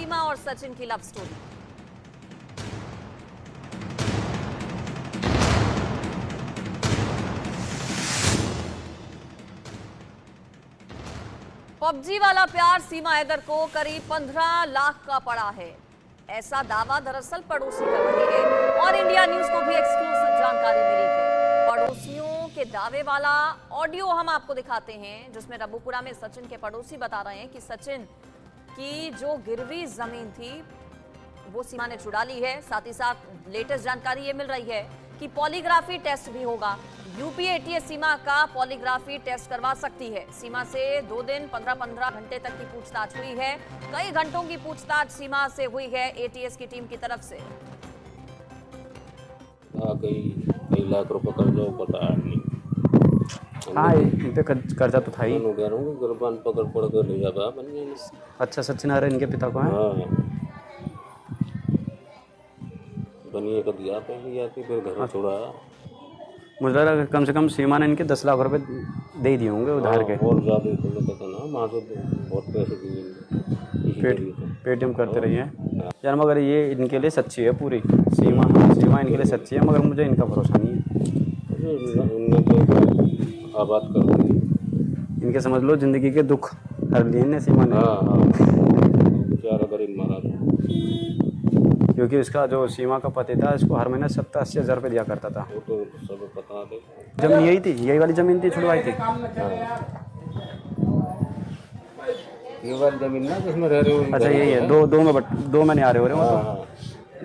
सीमा और सचिन की love story. PUBG वाला प्यार सीमा हैदर को करीब 15 लाख का पड़ा है, ऐसा दावा दरअसल पड़ोसी कर रही है और इंडिया न्यूज को भी एक्सक्लूसिव जानकारी मिली है। पड़ोसियों के दावे वाला ऑडियो हम आपको दिखाते हैं, जिसमें रब्बूपुरा में सचिन के पड़ोसी बता रहे हैं कि सचिन की जो गिरवी जमीन थी वो सीमा ने छुड़ा ली है। साथ ही साथ लेटेस्ट जानकारी ये मिल रही है कि पॉलीग्राफी टेस्ट भी होगा। यूपी एटीएस सीमा का पॉलीग्राफी टेस्ट करवा सकती है। सीमा से 2 दिन 15-15 घंटे तक की पूछताछ हुई है। कई घंटों की पूछताछ सीमा से हुई है एटीएस की टीम की तरफ से। कई लाख रुपए कर्जा पता नहीं। हाँ, इन पे कर्जा तो था ही। गुरबान पकड़ पड़ कर ले जाता। अच्छा, सचिन आ रहे इनके पिता को है। हाँ, बनिए का दिया पहले जाती फिर घर छोड़ा। मुझे लग रहा है कम से कम सीमा ने इनके 10 लाख रुपए दे दिए होंगे उधार के। और ज़्यादा ना वहाँ से बहुत पैसे दिए। पेटीएम करते रहिए यार, मगर ये इनके लिए सच्ची है पूरी। सीमा इनके लिए सच्ची है, मगर मुझे इनका भरोसा नहीं है। इनने तो आबाद कर दी। इनके समझ लो जिंदगी के दुख हर लिए ने सीमा ने। हाँ, बेचारा गरीब मारा था। क्योंकि इसका जो सीमा का पति था, इसको हर महीने 70-80 हज़ार रुपये दिया करता था। वो तो सब पता है। जमीन यही थी, यही वाली जमीन थी, छुड़वाई थी। ये वाली जमीन ना जिसमें रह रहे हो। अच्छा, यही है। दो में नहीं आ रहे हो रहे हो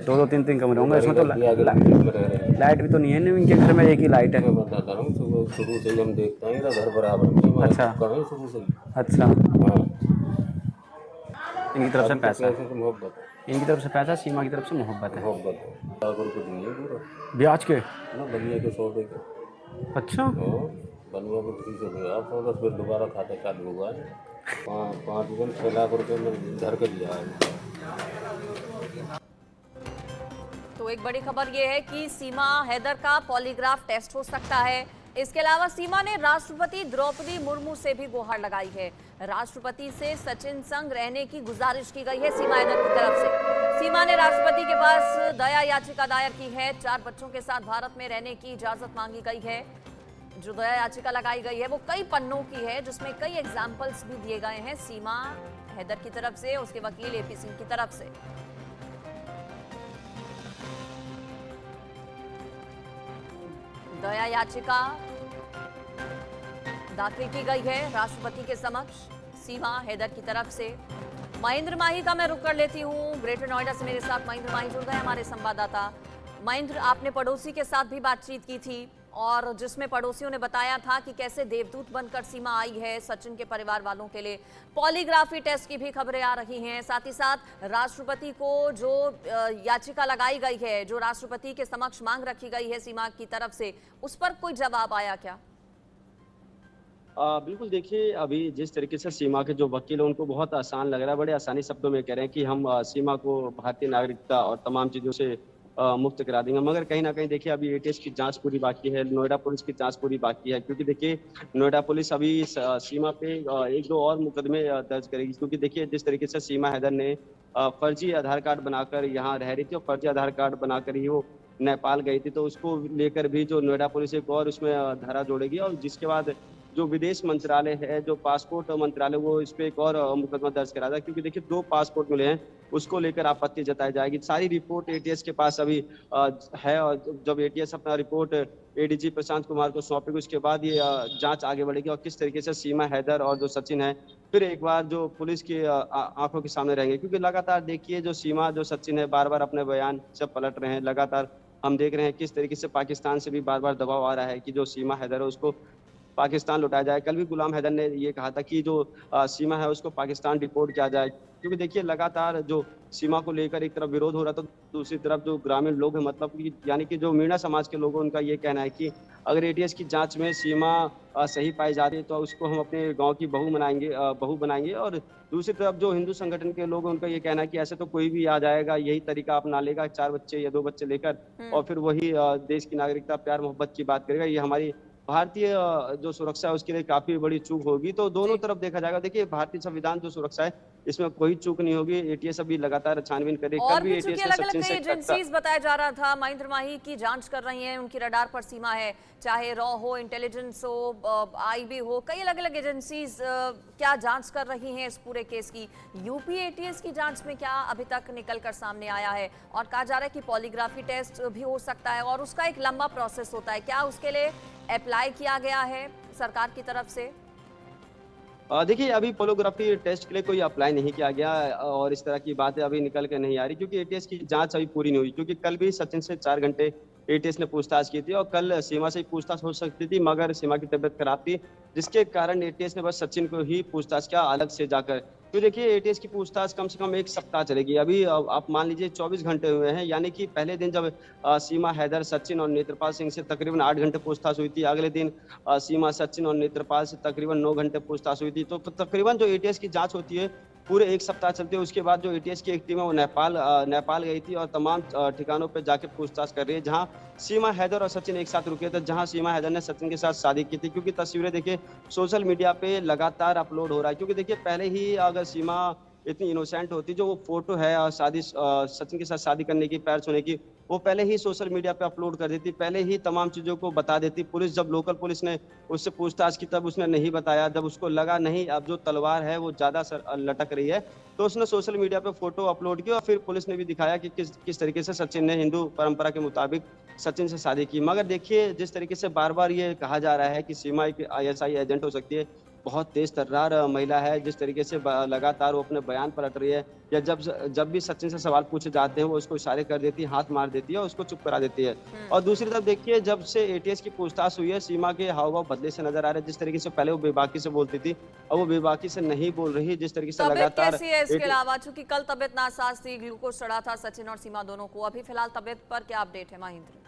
तो 2-3 कमरे होंगे इसमें। तो लाइट भी तो नहीं है ना इनके घर में, एक ही लाइट है। मैं बताता हूँ, शुरू से हम देखते हैं घर बराबर में। अच्छा, शुरू से। अच्छा। हाँ, इनकी तरफ से पैसा, मोहब्बत है। इनकी तरफ से पैसा, सीमा की तरफ से मोहब्बत है। कुछ नहीं है पूरा ब्याज के ना, बनिया के सौदे के। अच्छा, बनिया को किसी से लिया सौदा, फिर दोबारा खाते चालू हुआ है। 5 दिन 6 लाख रुपये में घर के दिया है। तो एक बड़ी खबर यह है कि सीमा हैदर का पॉलीग्राफ टेस्ट हो सकता है। इसके अलावा सीमा ने राष्ट्रपति द्रौपदी मुर्मू से भी गुहार लगाई है। राष्ट्रपति से सचिन संग रहने की गुजारिश की गई है सीमा हैदर की तरफ से। सीमा ने राष्ट्रपति के पास दया याचिका दायर की है। 4 बच्चों के साथ भारत में रहने की इजाजत मांगी गई है। जो दया याचिका लगाई गई है वो कई पन्नों की है, जिसमें कई एग्जाम्पल्स भी दिए गए हैं सीमा हैदर की तरफ से, उसके वकील एपी सिंह की तरफ से। दया याचिका दाखिल की गई है राष्ट्रपति के समक्ष सीमा हैदर की तरफ से। महेंद्र माही का मैं रुक कर लेती हूँ। ग्रेटर नोएडा से मेरे साथ महेंद्र माही जुड़ गए, हमारे संवाददाता। महेंद्र, आपने पड़ोसी के साथ भी बातचीत की थी और जिसमें पड़ोसियों ने बताया था कि कैसे देवदूत बनकर सीमा आई है सचिन के परिवार वालों के लिए। पॉलीग्राफी टेस्ट की भी खबरें आ रही हैं। साथ ही साथ राष्ट्रपति को जो याचिका लगाई गई है, जो राष्ट्रपति के समक्ष मांग रखी गई है सीमा की तरफ से, उस पर कोई जवाब आया क्या? बिल्कुल, देखिए अभी जिस तरीके से सीमा के जो वकील हैं उनको बहुत आसान लग रहा है, बड़े आसानी शब्दों में कह रहे हैं कि हम सीमा को भारतीय नागरिकता और तमाम चीज़ों से मुक्त करा देंगे। मगर कहीं ना कहीं देखिए अभी एटीएस की जांच पूरी बाकी है, नोएडा पुलिस की जांच पूरी बाकी है। क्योंकि देखिए नोएडा पुलिस अभी सीमा पे 1-2 और मुकदमे दर्ज करेगी। क्योंकि देखिए जिस तरीके से सीमा हैदर ने फर्जी आधार कार्ड बनाकर यहाँ रह रही थी और फर्जी आधार कार्ड बनाकर ही वो नेपाल गई थी, तो उसको लेकर भी जो नोएडा पुलिस एक और उसमें धारा जोड़ेगी। और जिसके बाद जो विदेश मंत्रालय है, जो पासपोर्ट मंत्रालय, वो इस पे एक और मुकदमा दर्ज करा था। क्योंकि देखिए 2 पासपोर्ट मिले हैं, उसको लेकर आपत्ति जताई जाएगी। सारी रिपोर्ट एटीएस के पास अभी है और जब एटीएस अपना रिपोर्ट एडीजी प्रशांत कुमार को सौंपेगी उसके बाद ये जांच आगे बढ़ेगी और किस तरीके से सीमा हैदर और जो सचिन है फिर एक बार जो पुलिस की आंखों के सामने रहेंगे। क्योंकि लगातार देखिए जो सीमा जो सचिन है बार बार अपने बयान से पलट रहे हैं। लगातार हम देख रहे हैं किस तरीके से पाकिस्तान से भी बार बार दबाव आ रहा है कि जो सीमा हैदर है उसको पाकिस्तान लौटाया जाए। कल भी गुलाम हैदर ने ये कहा था कि जो सीमा है उसको पाकिस्तान डिपोर्ट किया जाए। क्योंकि देखिए लगातार जो सीमा को लेकर एक तरफ विरोध हो रहा था, तो दूसरी तरफ जो ग्रामीण लोग हैं, मतलब कि यानी कि जो मीणा समाज के लोग हैं, उनका ये कहना है कि अगर एटीएस की जांच में सीमा सही पाई जाती है तो उसको हम अपने गांव की बहू बनाएंगे। और दूसरी तरफ जो हिंदू संगठन के लोग हैं, उनका ये कहना है कि ऐसे तो कोई भी आ जाएगा, यही तरीका अपना लेगा, 4 बच्चे या 2 बच्चे लेकर, और फिर वही देश की नागरिकता प्यार मोहब्बत की बात करेगा। ये हमारी भारतीय जो सुरक्षा है उसके लिए काफी बड़ी चूक होगी। तो दोनों तरफ देखा जाएगा। देखिए, भारतीय संविधान जो सुरक्षा है इसमें कोई चूक नहीं होगी। एटीएस अभी लगातार छानबीन कर रही है। कल और भी भी एटीएस चूंकि ने अलग अलग सचिन कई से टक्कर। एजेंसीज बताया जा रहा था महेंद्र माही की जांच कर रही हैं, उनकी रडार पर सीमा है, चाहे रॉ हो, इंटेलिजेंस हो, आईबी हो, कई अलग अलग एजेंसीज क्या जांच कर रही हैं इस पूरे केस की। यूपी एटीएस की जांच में क्या अभी तक निकल कर सामने आया है? और कहा जा रहा है कि पॉलीग्राफी टेस्ट भी हो सकता है और उसका एक लंबा प्रोसेस होता है, क्या उसके लिए अप्लाई किया गया है सरकार की तरफ से? देखिए, अभी पोलोग्राफी टेस्ट के लिए कोई अप्लाई नहीं किया गया और इस तरह की बातें अभी निकल के नहीं आ रही, क्योंकि एटीएस की जांच अभी पूरी नहीं हुई। क्योंकि कल भी सचिन से 4 घंटे एटीएस ने पूछताछ की थी और कल सीमा से ही पूछताछ हो सकती थी, मगर सीमा की तबीयत खराब थी, जिसके कारण एटीएस ने बस सचिन को ही पूछताछ किया अलग से जाकर। तो देखिए, एटीएस की पूछताछ कम से कम 1 सप्ताह चलेगी। अभी आप मान लीजिए 24 घंटे हुए हैं, यानी कि पहले दिन जब सीमा, हैदर, सचिन और नेत्रपाल सिंह से तकरीबन 8 घंटे पूछताछ हुई थी, अगले दिन सीमा, सचिन और नेत्रपाल से तकरीबन 9 घंटे पूछताछ हुई थी। तो तकरीबन जो एटीएस की जांच होती है पूरे 1 सप्ताह चलती है। उसके बाद जो एटीएस की एक टीम है वो नेपाल गई थी और तमाम ठिकानों पे जाके पूछताछ कर रही है, जहां सीमा, हैदर और सचिन एक साथ रुके थे, जहां सीमा हैदर ने सचिन के साथ शादी की थी। क्योंकि तस्वीरें देखिए सोशल मीडिया पे लगातार अपलोड हो रहा है। क्योंकि देखिए, पहले ही अगर सीमा इतनी इनोसेंट होती, जो वो फोटो है सचिन के साथ शादी करने की, पैर छूने की, वो पहले ही सोशल मीडिया पे अपलोड कर देती, पहले ही तमाम चीजों को बता देती। पुलिस, जब लोकल पुलिस ने उससे पूछताछ की तब उसने नहीं बताया। जब उसको लगा नहीं अब जो तलवार है वो ज्यादा लटक रही है, तो उसने सोशल मीडिया पे फोटो अपलोड की और फिर पुलिस ने भी दिखाया कि किस तरीके से सचिन ने हिंदू परंपरा के मुताबिक सचिन से शादी की। मगर देखिए, जिस तरीके से बार बार ये कहा जा रहा है कि सीमा एक आईएसआई एजेंट हो सकती है, बहुत तेज तर्रार महिला है, जिस तरीके से लगातार वो अपने बयान पलट रही है, या जब भी सचिन से सवाल पूछे जाते हैं वो उसको इशारे कर देती है, हाथ मार देती है और उसको चुप करा देती है। और दूसरी तरफ देखिए, जब से एटीएस की पूछताछ हुई है, सीमा के हाव भाव बदले से नजर आ रहे हैं। जिस तरीके से पहले वो बेबाकी से बोलती थी, अब वो बेबाकी से नहीं बोल रही। जिस तरीके से तबीयत लगातार कैसी है इसके अलावा? चूंकि कल तबीयत नासाज थी, ग्लूकोज चढ़ा था सचिन और सीमा दोनों को, अभी फिलहाल तबीयत पर क्या अपडेट है महेंद्र?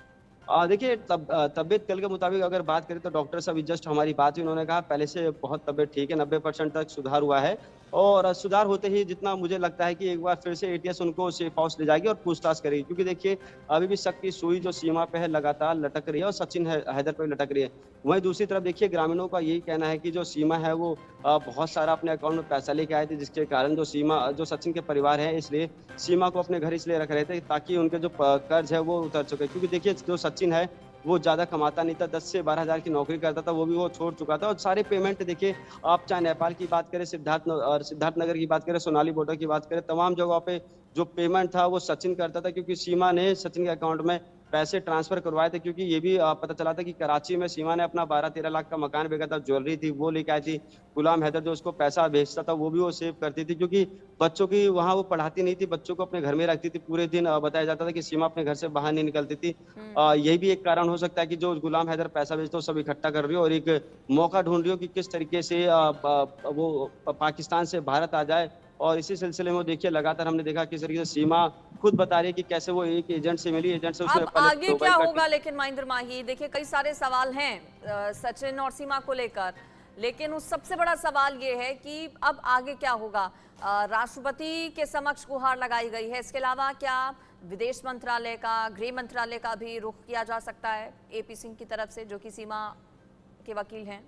देखिए, तबीयत कल के मुताबिक अगर बात करें तो डॉक्टर से अभी जस्ट हमारी बात हुई, उन्होंने कहा पहले से बहुत तबीयत ठीक है, 90% तक सुधार हुआ है। और सुधार होते ही जितना मुझे लगता है कि एक बार फिर से एटीएस उनको सेफ हाउस ले जाएगी और पूछताछ करेगी। क्योंकि देखिए, अभी भी शक की सुई जो सीमा पे है लगातार लटक रही है और सचिन हैदर पे लटक रही है। वहीं दूसरी तरफ देखिए, ग्रामीणों का यही कहना है कि जो सीमा है वो बहुत सारा अपने अकाउंट में पैसा लेके आए थे, जिसके कारण जो सचिन के परिवार है, इसलिए सीमा को अपने घर इसलिए रख रहे थे ताकि उनके जो कर्ज है वो उतर चुके। क्योंकि देखिए, जो सचिन है वो ज्यादा कमाता नहीं था, 10 से 12 हजार की नौकरी करता था, वो भी वो छोड़ चुका था। और सारे पेमेंट देखिए, आप चाहे नेपाल की बात करें, सिद्धार्थ नगर की बात करें, सोनाली बॉर्डर की बात करें, तमाम जगहों पे जो पेमेंट था वो सचिन करता था। क्योंकि सीमा ने सचिन के अकाउंट में पैसे ट्रांसफर करवाए थे। क्योंकि ये भी पता चला था कि कराची में सीमा ने अपना 12-13 लाख का मकान बेचा था, ज्वेलरी थी वो लेके आई थी। गुलाम हैदर जो उसको पैसा भेजता था वो भी वो सेव करती थी। क्योंकि बच्चों की वहाँ वो पढ़ाती नहीं थी, बच्चों को अपने घर में रखती थी पूरे दिन। बताया जाता था कि सीमा अपने घर से बाहर नहीं निकलती थी। यही भी एक कारण हो सकता है कि जो गुलाम हैदर पैसा भेजता है सब इकट्ठा कर रही हो और एक मौका ढूंढ रही हो कि किस तरीके से वो पाकिस्तान से भारत आ जाए। और इसी सिलसिले में देखिए, लगातार हमने देखा किस तरीके से सीमा खुद बता रही है कि कैसे वो एक एजेंट से मिली, एजेंट से उसने अब आगे क्या होगा? लेकिन महेंद्र माही, देखिए कई सारे सवाल हैं सचिन और सीमा को लेकर, लेकिन उस सबसे बड़ा सवाल ये है कि अब आगे क्या होगा? राष्ट्रपति के समक्ष गुहार लगाई गई है, इसके अलावा क्या विदेश मंत्रालय का, गृह मंत्रालय का भी रुख किया जा सकता है एपी सिंह की तरफ से, जो कि सीमा के वकील हैं?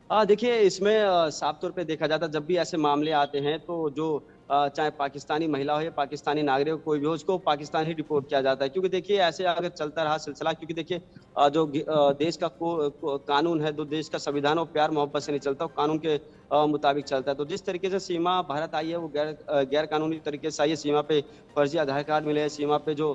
देखिए, इसमें साफ तौर पे देखा जाता है जब भी ऐसे मामले आते हैं तो जो चाहे पाकिस्तानी महिला हो या पाकिस्तानी नागरिक हो, कोई भी हो, उसको पाकिस्तान ही रिपोर्ट किया जाता है। क्योंकि देखिए, ऐसे अगर चलता रहा सिलसिला, क्योंकि देखिए जो देश का कानून है, जो देश का संविधान, वो प्यार मोहब्बत से नहीं चलता, वो कानून के मुताबिक चलता है। तो जिस तरीके से सीमा भारत आई है वो गैर कानूनी तरीके से आई है। सीमा पे फर्जी आधार कार्ड मिले हैं, सीमा पे जो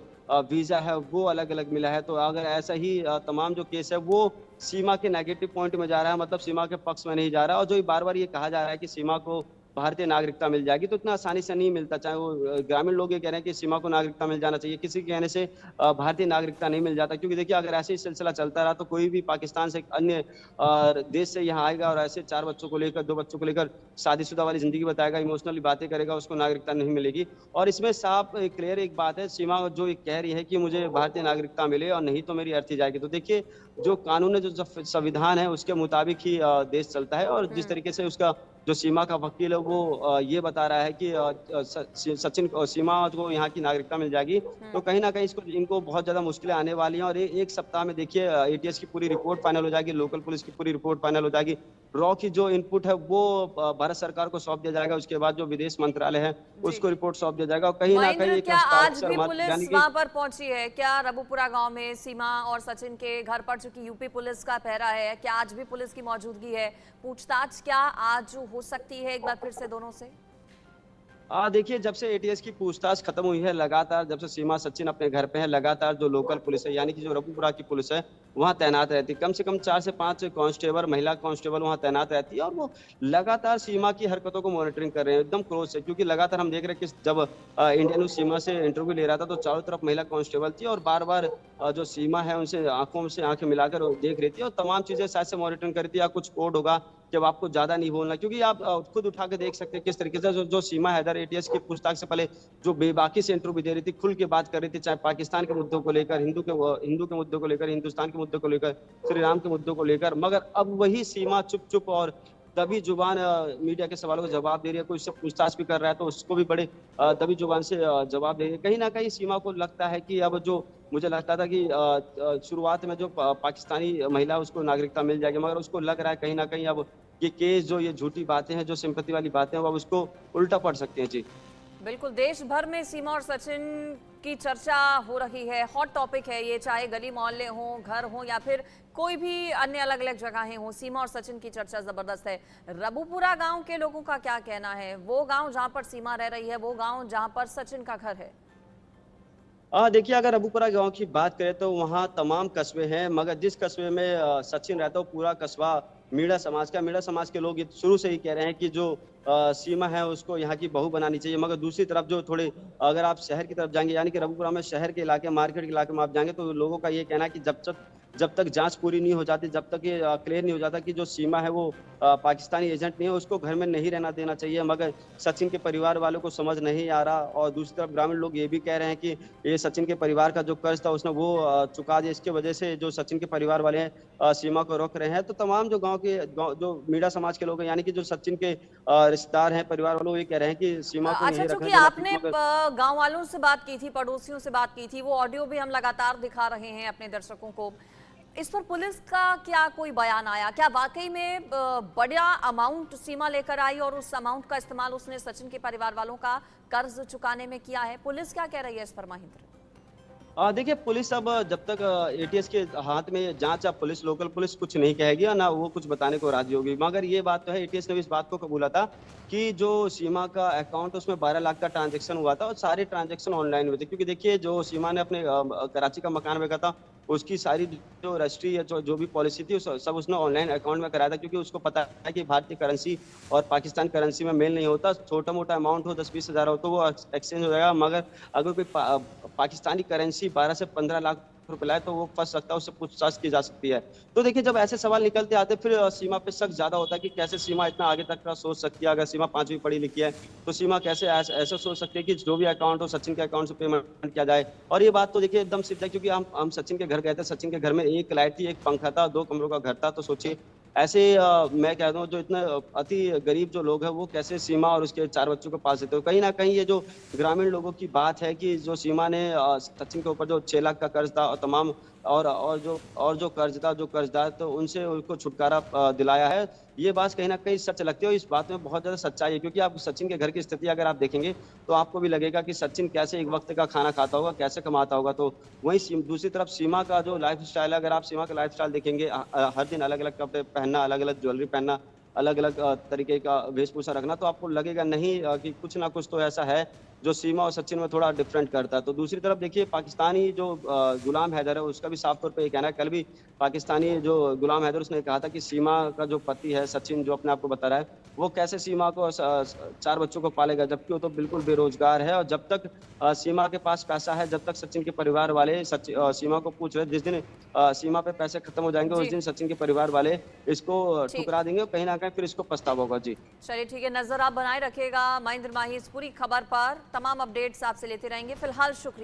वीजा है वो अलग अलग मिला है। तो अगर ऐसा ही तमाम जो केस है वो सीमा के नेगेटिव पॉइंट में जा रहा है, मतलब सीमा के पक्ष में नहीं जा रहा है। और जो बार बार ये कहा जा रहा है कि सीमा को भारतीय नागरिकता मिल जाएगी, तो इतना आसानी से नहीं मिलता। चाहे वो ग्रामीण लोग ये कह रहे हैं कि सीमा को नागरिकता मिल जाना चाहिए, किसी के कहने से भारतीय नागरिकता नहीं मिल जाता। क्योंकि देखिए, अगर ऐसे ही सिलसिला चलता रहा तो कोई भी पाकिस्तान से एक अन्य देश से यहाँ आएगा और ऐसे 4 बच्चों को लेकर, 2 बच्चों को लेकर शादीशुदा वाली जिंदगी बताएगा, इमोशनली बातें करेगा, उसको नागरिकता नहीं मिलेगी। और इसमें साफ क्लियर एक बात है, सीमा जो कह रही है कि मुझे भारतीय नागरिकता मिले और नहीं तो मेरी अर्थी जाएगी। तो देखिए, जो कानून है, जो संविधान है, उसके मुताबिक ही देश चलता है। और जिस तरीके से उसका जो सीमा का वकील है वो ये बता रहा है कि सचिन सीमा को यहाँ की नागरिकता मिल जाएगी, तो कहीं ना कहीं इसको इनको बहुत ज्यादा मुश्किलें आने वाली हैं। और एक सप्ताह में देखिए एटीएस की पूरी रिपोर्ट फाइनल हो जाएगी, लोकल पुलिस की पूरी रिपोर्ट फाइनल हो जाएगी, रॉ की जो इनपुट है वो भारत सरकार को सौंप दिया जाएगा, उसके बाद जो विदेश मंत्रालय है उसको रिपोर्ट सौंप दिया जाएगा। और कहीं ना महेंद्र, कहीं एक क्या आज भी यानी पुलिस कि वहां पर पहुंची है? क्या रबुपुरा गांव में सीमा और सचिन के घर पर चूंकि यूपी पुलिस का पहरा है, क्या आज भी पुलिस की मौजूदगी है? पूछताछ क्या आज हो सकती है एक बार फिर से दोनों से? देखिए, जब से एटीएस की पूछताछ खत्म हुई है, लगातार जब से सीमा सचिन अपने घर पे है, लगातार जो लोकल पुलिस है यानी कि जो रबुपुरा की पुलिस है वहाँ तैनात रहती है। कम से कम 4 से 5 कांस्टेबल, महिला कांस्टेबल वहाँ तैनात रहती है और वो लगातार सीमा की हरकतों को मॉनिटरिंग कर रहे हैं एकदम क्लोज से। क्योंकि लगातार हम देख रहे हैं कि जब इंडिया न्यूज सीमा से इंटरव्यू ले रहा था तो चारों तरफ महिला कांस्टेबल थी और बार बार जो सीमा है उनसे आंखों से आंखें मिलाकर देख रही थी और तमाम चीजें शायद से मॉनिटरिंग कर रही थी, या कुछ कोड होगा जब आपको ज्यादा नहीं बोलना। क्योंकि आप खुद उठा के देख सकते हैं किस तरीके से जो सीमा हैदर एटीएस की पूछताछ से पहले जो बेबाकी से इंटरव्यू दे रही थी, खुल के बात कर रही थी, चाहे पाकिस्तान के मुद्दों को लेकर, हिंदू के मुद्दों को लेकर, हिंदुस्तान के मुद्दों को लेकर, श्री राम के मुद्दों को लेकर। मगर अब वही सीमा चुप चुप और दबी जुबान मीडिया के सवालों का जवाब दे रही है। कोई उससे पूछताछ भी कर रहा है तो उसको भी बड़े दबी जुबान से जवाब दे रही है। कहीं ना कहीं सीमा को लगता है कि अब जो मुझे लगता था कि शुरुआत में जो पाकिस्तानी महिला उसको नागरिकता मिल जाएगी, मगर उसको लग रहा है कहीं ना कहीं अब ये केस जो ये झूठी बातें हैं, जो सिंपैथी वाली बातें हैं, वो अब उसको उल्टा पड़ सकती हैं। जी बिल्कुल, देश भर में सीमा और सचिन की चर्चा हो रही है, हॉट टॉपिक है ये, चाहे गली मोहल्ले हो, घर हो या फिर कोई भी अन्य अलग अलग जगहें हो, सीमा और सचिन की चर्चा जबरदस्त है। रबुपुरा गांव के लोगों का क्या कहना है? वो गांव जहां पर सीमा रह रही है, वो गांव जहां पर सचिन का घर है। देखिए, अगर रबुपुरा गांव की बात करें तो वहाँ तमाम कस्बे हैं, मगर जिस कस्बे में सचिन रहता है वो पूरा कस्बा मीणा समाज का। मीणा समाज के लोग ये शुरू से ही कह रहे हैं कि जो सीमा है उसको यहाँ की बहू बनानी चाहिए। मगर दूसरी तरफ जो थोड़े अगर आप शहर की तरफ जाएंगे, यानी कि रबुपुरा में शहर के इलाके, मार्केट के इलाके में आप जाएंगे तो लोगों का ये कहना है कि जब तक जांच पूरी नहीं हो जाती, जब तक ये क्लियर नहीं हो जाता कि जो सीमा है वो पाकिस्तानी एजेंट नहीं है, उसको घर में नहीं रहना देना चाहिए। मगर सचिन के परिवार वालों को समझ नहीं आ रहा। और दूसरी तरफ ग्रामीण लोग ये भी कह रहे हैं कि ये सचिन के परिवार का जो कर्ज था उसने वो चुका दिया, इसके वजह से जो सचिन के परिवार वाले हैं सीमा को रोक रहे हैं। तो तमाम जो जो मीणा समाज के लोग हैं, यानी कि जो सचिन के रिश्तेदार हैं, परिवार वालों, ये कह रहे हैं कि सीमा को अच्छा, नहीं चूंकि रखना आपने गांव वालों से बात की थी, पड़ोसियों से बात की थी, वो ऑडियो भी हम लगातार दिखा रहे हैं अपने दर्शकों को, इस पर पुलिस का क्या कोई बयान आया? क्या वाकई में बड़ा अमाउंट सीमा लेकर आई और उस अमाउंट का इस्तेमाल उसने सचिन के परिवार वालों का कर्ज चुकाने में किया है? पुलिस क्या कह रही है इस पर महेंद्र? देखिए, पुलिस अब जब तक एटीएस के हाथ में जांच, अब पुलिस, लोकल पुलिस कुछ नहीं कहेगी और ना वो कुछ बताने को राजी होगी। मगर ये बात तो है, एटीएस ने भी इस बात को कबूला था कि जो सीमा का अकाउंट उसमें 12 लाख का ट्रांजैक्शन हुआ था और सारे ट्रांजैक्शन ऑनलाइन हुए थे। क्योंकि देखिए, जो सीमा ने अपने कराची का मकान बेचा था उसकी सारी जो रजिस्ट्री या जो भी पॉलिसी थी सब उसने ऑनलाइन अकाउंट में कराया था। क्योंकि उसको पता है कि भारतीय करेंसी और पाकिस्तान करेंसी में मेल नहीं होता। छोटा मोटा अमाउंट हो, 10-20 हज़ार हो तो वो एक्सचेंज हो जाएगा। मगर अगर कोई पाकिस्तानी करेंसी 12 से 15 लाख रुपए लाए तो वो फंस सकता है, उससे पूछताछ की जा सकती है। तो देखिए, जब ऐसे सवाल निकलते आते फिर सीमा पे शक ज्यादा होता है कि कैसे सीमा इतना आगे तक का सोच सकती है। अगर सीमा 5वीं पढ़ी लिखी है तो सीमा कैसे ऐसे सोच सकती है कि जो भी अकाउंट हो सचिन के अकाउंट से पेमेंट किया जाए। और ये बात तो देखिए एकदम सिद्ध है, क्योंकि हम सचिन के घर गए थे। सचिन के घर में एक लाइट थी, एक पंखा था, 2 कमरों का घर था। तो सोचिए ऐसे मैं कहता हूँ जो इतने अति गरीब जो लोग हैं वो कैसे सीमा और उसके 4 बच्चों को पाल सकते हो। कहीं ना कहीं ये जो ग्रामीण लोगों की बात है कि जो सीमा ने सचिन के ऊपर जो 6 लाख का कर्ज था और तमाम और जो कर्ज था, जो कर्जदार, तो उनसे उनको छुटकारा दिलाया है, ये बात कहीं ना कहीं सच लगती है। और इस बात में बहुत ज्यादा सच्चाई है। क्योंकि आप सचिन के घर की स्थिति अगर आप देखेंगे तो आपको भी लगेगा कि सचिन कैसे एक वक्त का खाना खाता होगा, कैसे कमाता होगा। तो वहीं दूसरी तरफ सीमा का जो लाइफ स्टाइल है, अगर आप सीमा का लाइफ स्टाइल देखेंगे, हर दिन अलग अलग कपड़े पहनना, अलग अलग ज्वेलरी पहनना, अलग अलग तरीके का वेशभूषा रखना, तो आपको लगेगा नहीं कि कुछ ना कुछ तो ऐसा है जो सीमा और सचिन में थोड़ा डिफरेंट करता है। तो दूसरी तरफ देखिए, पाकिस्तानी जो गुलाम हैदर है उसका भी साफ तौर पे ये कहना है। कल भी पाकिस्तानी जो गुलाम हैदर उसने कहा था कि सीमा का जो पति है सचिन, जो अपने आप को बता रहा है, वो कैसे सीमा को 4 बच्चों को पालेगा, जबकि वो तो बिल्कुल बेरोजगार है। और जब तक सीमा के पास पैसा है, जब तक सचिन के परिवार वाले सीमा को पूछ रहे, जिस दिन सीमा पे पैसे खत्म हो जाएंगे उस दिन सचिन के परिवार वाले इसको ठुकरा देंगे और कहीं ना कहीं फिर इसको पछतावा होगा। जी चलिए ठीक है, नजर आप बनाए रखिएगा महेंद्र माही इस पूरी खबर पर, तमाम अपडेट्स आपसे लेते रहेंगे। फिलहाल शुक्रिया।